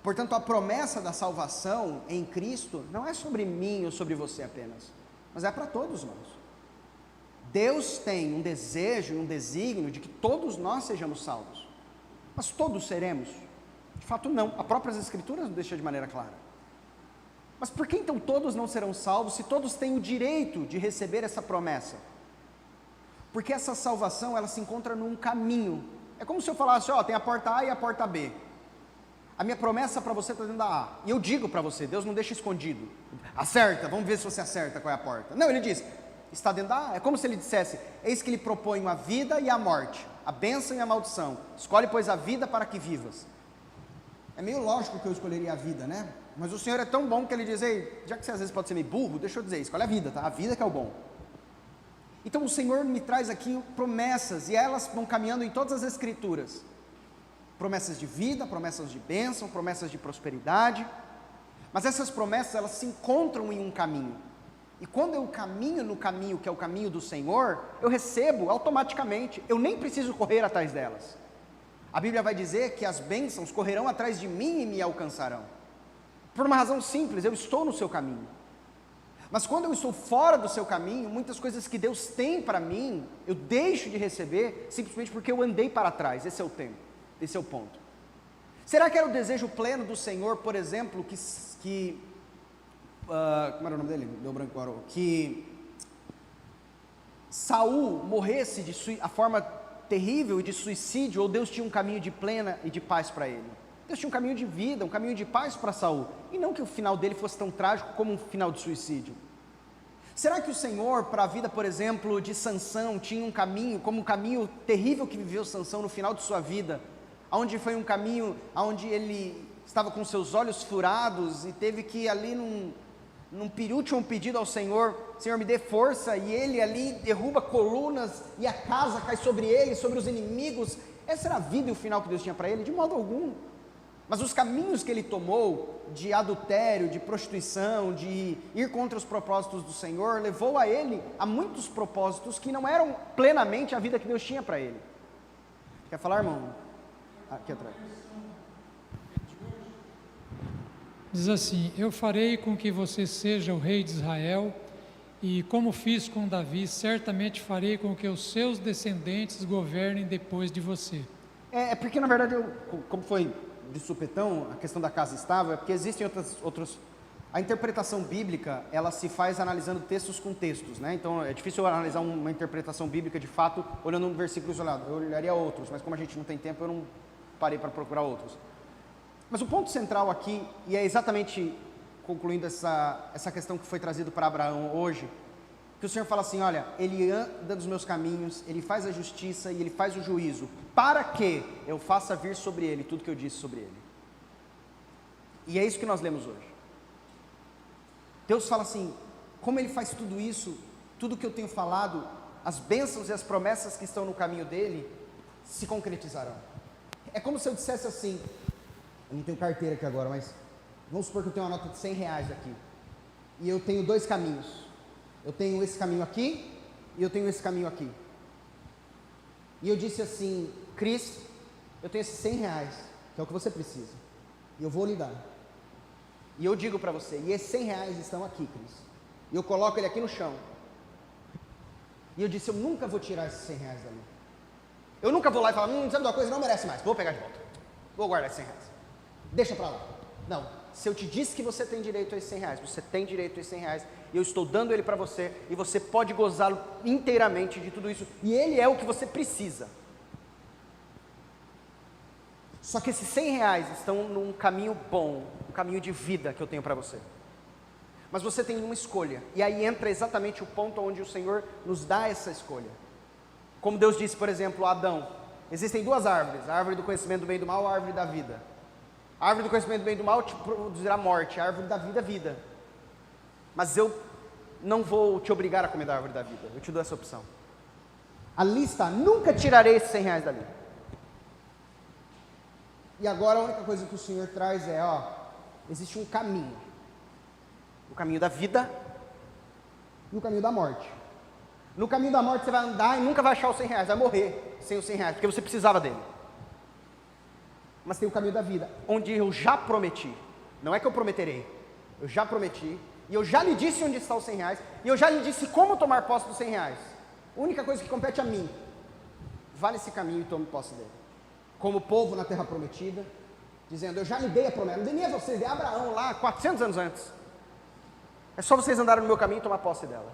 Speaker 1: Portanto, a promessa da salvação em Cristo não é sobre mim ou sobre você apenas, mas é para todos nós. Deus tem um desejo e um desígnio de que todos nós sejamos salvos. Mas todos seremos? De fato não. A própria Escritura nos deixa de maneira clara. Mas por que então todos não serão salvos, se todos têm o direito de receber essa promessa? Porque essa salvação, ela se encontra num caminho. É como se eu falasse, ó, tem a porta A e a porta B. A minha promessa para você está dentro da A. E eu digo para você, Deus não deixa escondido. Acerta, vamos ver se você acerta qual é a porta. Não, ele diz, está dentro da A. É como se ele dissesse, eis que ele propõe a vida e a morte, a bênção e a maldição. Escolhe, pois, a vida para que vivas. É meio lógico que eu escolheria a vida, né? Mas o Senhor é tão bom que ele diz, ei, já que você às vezes pode ser meio burro, deixa eu dizer, escolhe a vida, tá? A vida que é o bom. Então o Senhor me traz aqui promessas, e elas vão caminhando em todas as escrituras. Promessas de vida, promessas de bênção, promessas de prosperidade. Mas essas promessas, elas se encontram em um caminho. E quando eu caminho no caminho que é o caminho do Senhor, eu recebo automaticamente, eu nem preciso correr atrás delas. A Bíblia vai dizer que as bênçãos correrão atrás de mim e me alcançarão. Por uma razão simples, eu estou no seu caminho. Mas quando eu estou fora do seu caminho, muitas coisas que Deus tem para mim, eu deixo de receber, simplesmente porque eu andei para trás. Esse é o tempo, esse é o ponto. Será que era o desejo pleno do Senhor, por exemplo, como era o nome dele? Deu branco agora. Que Saul morresse a forma terrível de suicídio, ou Deus tinha um caminho de plena e de paz para ele? Deus tinha um caminho de vida, um caminho de paz para Saul, e não que o final dele fosse tão trágico como um final de suicídio. Será que o Senhor, para a vida, por exemplo, de Sansão, tinha um caminho, como um caminho terrível que viveu Sansão no final de sua vida, onde foi um caminho onde ele estava com seus olhos furados, e teve que ir ali num último pedido ao Senhor, Senhor me dê força, e ele ali derruba colunas, e a casa cai sobre ele, sobre os inimigos? Essa era a vida e o final que Deus tinha para ele? De modo algum. Mas os caminhos que ele tomou, de adultério, de prostituição, de ir contra os propósitos do Senhor, levou a ele a muitos propósitos que não eram plenamente a vida que Deus tinha para ele. Quer falar, irmão? Aqui atrás.
Speaker 3: Diz assim, eu farei com que você seja o rei de Israel, e como fiz com Davi, certamente farei com que os seus descendentes governem depois de você.
Speaker 1: É porque na verdade, como foi de supetão, a questão da casa estável, é porque existem outros... A interpretação bíblica, ela se faz analisando textos com textos, né? Então é difícil eu analisar uma interpretação bíblica de fato, olhando um versículo isolado. Eu olharia outros, mas como a gente não tem tempo, eu não parei para procurar outros. Mas o ponto central aqui, e é exatamente concluindo essa questão que foi trazido para Abraão hoje, que o Senhor fala assim, olha, ele anda nos meus caminhos, ele faz a justiça e ele faz o juízo, para que eu faça vir sobre ele tudo que eu disse sobre ele. E é isso que nós lemos hoje. Deus fala assim, como ele faz tudo isso, tudo que eu tenho falado, as bênçãos e as promessas que estão no caminho dele, se concretizarão. É como se eu dissesse assim, eu não tenho carteira aqui agora, mas vamos supor que eu tenho uma nota de 100 reais aqui, e eu tenho dois caminhos. Eu tenho esse caminho aqui, e eu tenho esse caminho aqui. E eu disse assim, Cris, eu tenho esses 100 reais, que é o que você precisa, e eu vou lhe dar. E eu digo para você, e esses 100 reais estão aqui, Cris. E eu coloco ele aqui no chão. E eu disse, eu nunca vou tirar esses 100 reais dali. Eu nunca vou lá e falar, sabe de uma coisa, não merece mais, vou pegar de volta. Vou guardar esses 100 reais. Deixa para lá. Não, se eu te disse que você tem direito a esses 100 reais, você tem direito a esses 100 reais, e eu estou dando ele para você, e você pode gozá-lo inteiramente de tudo isso, e ele é o que você precisa. Só que esses 100 reais estão num caminho bom, um caminho de vida que eu tenho para você. Mas você tem uma escolha, e aí entra exatamente o ponto onde o Senhor nos dá essa escolha. Como Deus disse, por exemplo, a Adão, existem duas árvores, a árvore do conhecimento do bem e do mal e a árvore da vida. A árvore do conhecimento do bem e do mal te produzirá morte, a árvore da vida, vida. Mas eu não vou te obrigar a comer da árvore da vida, eu te dou essa opção. Ali está, nunca tirarei esses 100 reais dali. E agora a única coisa que o Senhor traz é, existe um caminho. O caminho da vida e o caminho da morte. No caminho da morte você vai andar e nunca vai achar os 100 reais, vai morrer sem os 100 reais, porque você precisava dele. Mas tem o caminho da vida, onde eu já prometi, não é que eu prometerei, eu já prometi, e eu já lhe disse onde está os 100 reais, e eu já lhe disse como tomar posse dos 100 reais. A única coisa que compete a mim, vá nesse caminho e tome posse dele. Como povo na terra prometida, dizendo, eu já lhe dei a promessa, não dei nem a vocês, dei a Abraão lá, 400 anos antes. É só vocês andarem no meu caminho e tomar posse dela.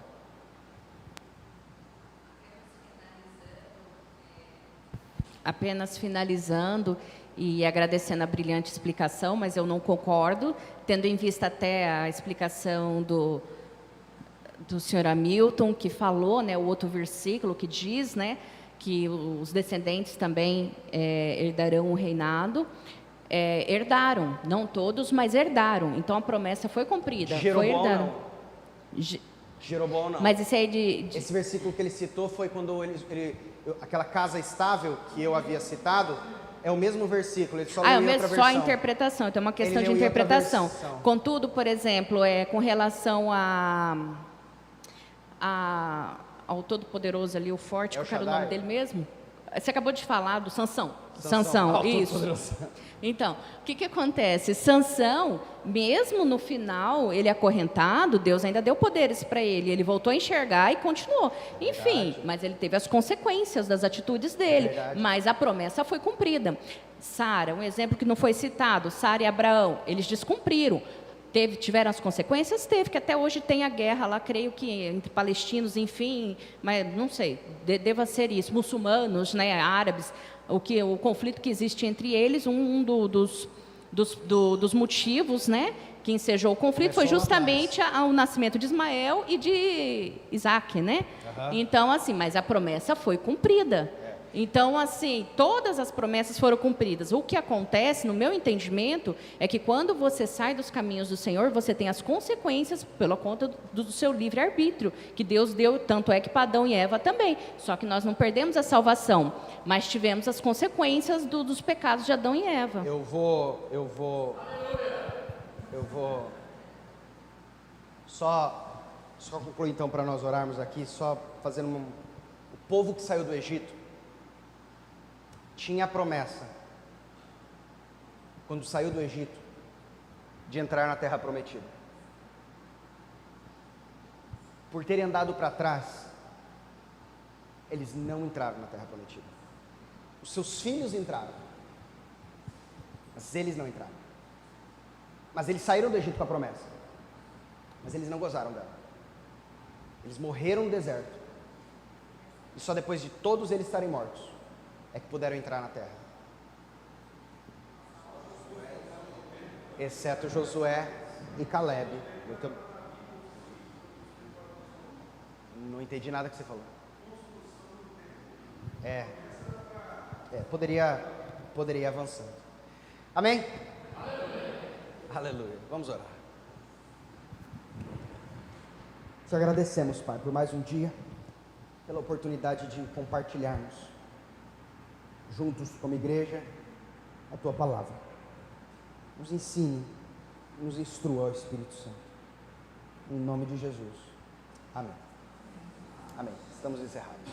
Speaker 2: Apenas finalizando e agradecendo a brilhante explicação, mas eu não concordo, tendo em vista até a explicação do senhor Hamilton, que falou, né, o outro versículo que diz, né, que os descendentes também herdarão o reinado. Herdaram, não todos, mas herdaram. Então a promessa foi cumprida.
Speaker 1: Jeroboão
Speaker 2: foi herdado.
Speaker 1: não. Jeroboão não.
Speaker 2: Mas isso aí
Speaker 1: Esse versículo que ele citou foi quando aquela casa estável que eu havia citado, é o mesmo versículo, ele só leu em outra versão.
Speaker 2: Só a interpretação, então é uma questão de interpretação. Contudo, por exemplo, com relação ao Todo-Poderoso ali, o forte, qual era o nome dele mesmo? Você acabou de falar do Sansão. Sansão, isso. Então, o que acontece? Sansão, mesmo no final, ele acorrentado, Deus ainda deu poderes para ele. Ele voltou a enxergar e continuou. Enfim, mas ele teve as consequências das atitudes dele. Mas a promessa foi cumprida. Sara, um exemplo que não foi citado, Sara e Abraão, eles descumpriram. Tiveram as consequências? Teve, que até hoje tem a guerra lá, creio que entre palestinos, enfim, mas não sei, deva ser isso, muçulmanos, né, árabes, o conflito que existe entre eles, dos motivos, né, que ensejou o conflito foi justamente o nascimento de Ismael e de Isaac, né? Então, assim, mas a promessa foi cumprida. Então, assim, todas as promessas foram cumpridas. O que acontece, no meu entendimento, é que quando você sai dos caminhos do Senhor, você tem as consequências pela conta do seu livre-arbítrio, que Deus deu, tanto é que para Adão e Eva também. Só que nós não perdemos a salvação, mas tivemos as consequências dos pecados de Adão e Eva.
Speaker 1: Eu vou só concluir então para nós orarmos aqui, só fazendo o povo que saiu do Egito tinha a promessa, quando saiu do Egito, de entrar na terra prometida. Por terem andado para trás, eles não entraram na terra prometida. Os seus filhos entraram, mas eles não entraram. Mas eles saíram do Egito com a promessa, mas eles não gozaram dela. Eles morreram no deserto, e só depois de todos eles estarem mortos é que puderam entrar na terra. Exceto Josué e Caleb. Não entendi nada que você falou. Poderia ir avançando. Amém? Aleluia. Vamos orar. Te agradecemos, Pai, por mais um dia, pela oportunidade de compartilharmos juntos como igreja a Tua palavra. Nos ensine, nos instrua, ó Espírito Santo. Em nome de Jesus. Amém. Amém. Estamos encerrados.